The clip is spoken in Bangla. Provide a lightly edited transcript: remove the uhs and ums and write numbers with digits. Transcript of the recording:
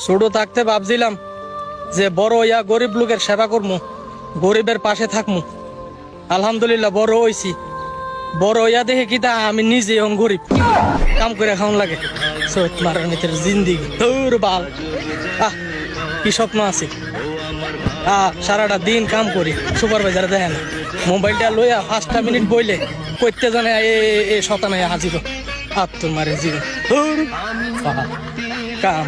ছোট থাকতে ভাবছিলাম যে বড় হইয়া গরিব লোকের সেবা করমু, গরিবের পাশে থাকমু। আলহামদুলিল্লাহ বড় হইছি। বড় হইয়া দেখে কি তা আমি নিজে গরিব, কাম করে খাওয়ান লাগে। সৈয়দ মারার ভিতরে জিন্দিগি ধুর বাল। আহ কি স্বপ্ন আছে। সারাটা দিন কাম করি, সুপারভাইজার দেখে না। মোবাইলটা লইয়া 5টা মিনিট বইলে করতে জানে এ শতানে হাজির তোর মারে জীবন ধুর কাম।